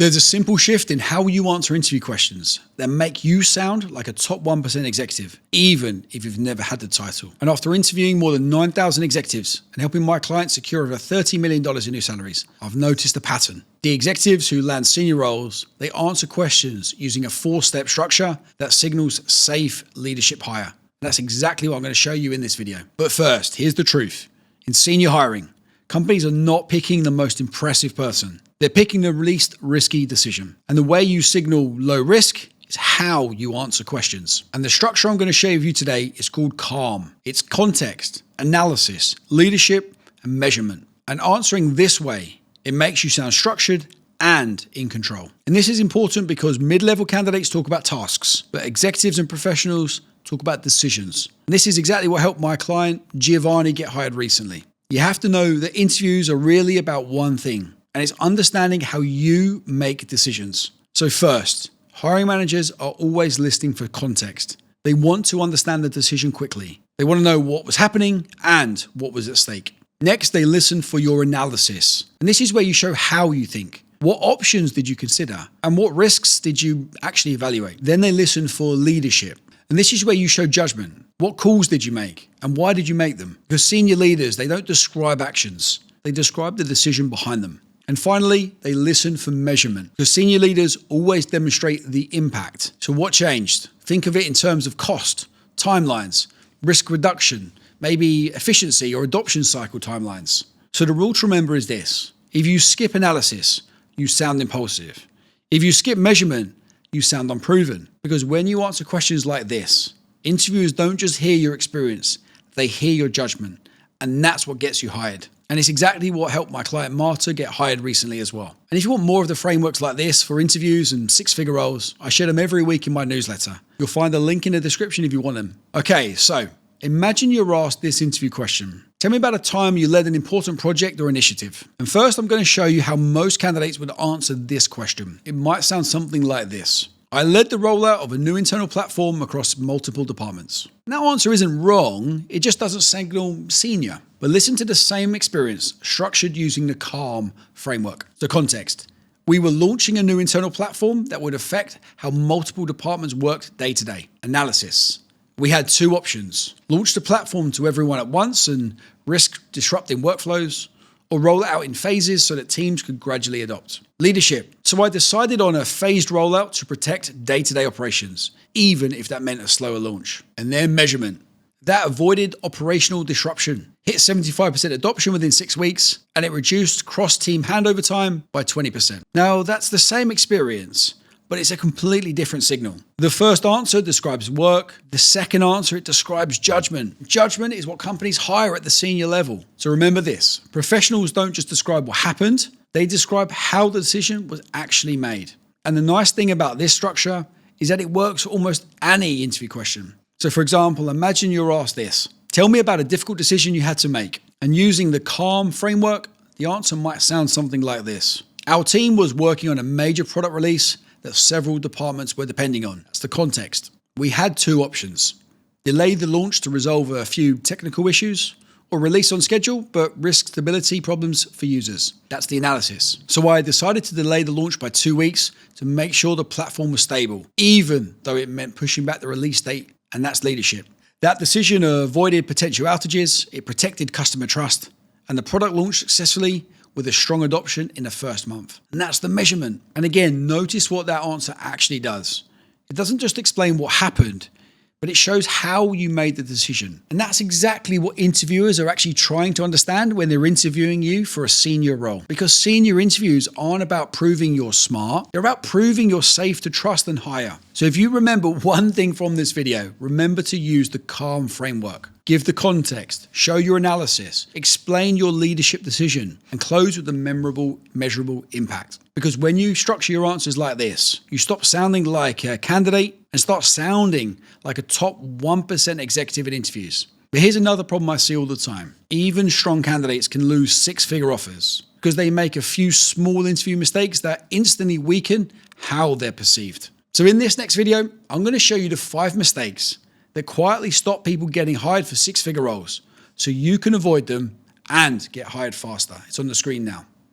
There's a simple shift in how you answer interview questions that make you sound like a top 1% executive, even if you've never had the title. And after interviewing more than 9,000 executives and helping my clients secure over $30 million in new salaries, I've noticed a pattern. The executives who land senior roles, they answer questions using a 4-step structure that signals safe leadership hire. And that's exactly what I'm going to show you in this video. But first, here's the truth. In senior hiring, companies are not picking the most impressive person. They're picking the least risky decision. And the way you signal low risk is how you answer questions. And the structure I'm going to share with you today is called CALM. It's context, analysis, leadership, and measurement. And answering this way, it makes you sound structured and in control. And this is important because mid-level candidates talk about tasks, but executives and professionals talk about decisions. And this is exactly what helped my client, Giovanni, get hired recently. You have to know that interviews are really about one thing, and it's understanding how you make decisions. So first, hiring managers are always listening for context. They want to understand the decision quickly. They want to know what was happening and what was at stake. Next, they listen for your analysis. And this is where you show how you think. What options did you consider? And what risks did you actually evaluate? Then they listen for leadership. And this is where you show judgment. What calls did you make? And why did you make them? Because senior leaders, they don't describe actions. They describe the decision behind them. And finally, they listen for measurement. Because senior leaders always demonstrate the impact. So what changed? Think of it in terms of cost, timelines, risk reduction, maybe efficiency or adoption cycle timelines. So the rule to remember is this. If you skip analysis, you sound impulsive. If you skip measurement, you sound unproven. Because when you answer questions like this, interviewers don't just hear your experience, they hear your judgment. And that's what gets you hired. And it's exactly what helped my client Marta get hired recently as well. And if you want more of the frameworks like this for interviews and six-figure roles, I share them every week in my newsletter. You'll find a link in the description if you want them. Okay, so imagine you're asked this interview question. Tell me about a time you led an important project or initiative. And first, I'm going to show you how most candidates would answer this question. It might sound something like this. I led the rollout of a new internal platform across multiple departments. And that answer isn't wrong, it just doesn't signal senior. But listen to the same experience, structured using the CALM framework. So context. We were launching a new internal platform that would affect how multiple departments worked day to day. Analysis. We had two options. Launch the platform to everyone at once and risk disrupting workflows, or roll it out in phases so that teams could gradually adopt. Leadership. So I decided on a phased rollout to protect day-to-day operations, even if that meant a slower launch. And then measurement. That avoided operational disruption, hit 75% adoption within 6 weeks, and it reduced cross-team handover time by 20%. Now, that's the same experience, but it's a completely different signal. The first answer describes work. The second answer, it describes judgment. Judgment is what companies hire at the senior level. So remember this, professionals don't just describe what happened, they describe how the decision was actually made. And the nice thing about this structure is that it works for almost any interview question. So for example, imagine you're asked this. Tell me about a difficult decision you had to make. And using the CALM framework, the answer might sound something like this. Our team was working on a major product release that several departments were depending on. That's the context. We had two options. Delay the launch to resolve a few technical issues, or release on schedule, but risk stability problems for users. That's the analysis. So I decided to delay the launch by 2 weeks to make sure the platform was stable, even though it meant pushing back the release date, and that's leadership. That decision avoided potential outages, it protected customer trust, and the product launched successfully with a strong adoption in the first month. And that's the measurement. And again, notice what that answer actually does. It doesn't just explain what happened, but it shows how you made the decision. And that's exactly what interviewers are actually trying to understand when they're interviewing you for a senior role. Because senior interviews aren't about proving you're smart, they're about proving you're safe to trust and hire. So if you remember one thing from this video, remember to use the CALM framework. Give the context, show your analysis, explain your leadership decision, and close with a memorable, measurable impact. Because when you structure your answers like this, you stop sounding like a candidate and start sounding like a top 1% executive in interviews. But here's another problem I see all the time. Even strong candidates can lose six-figure offers because they make a few small interview mistakes that instantly weaken how they're perceived. So in this next video, I'm going to show you the 5 mistakes that quietly stop people getting hired for six-figure roles so you can avoid them and get hired faster. It's on the screen now.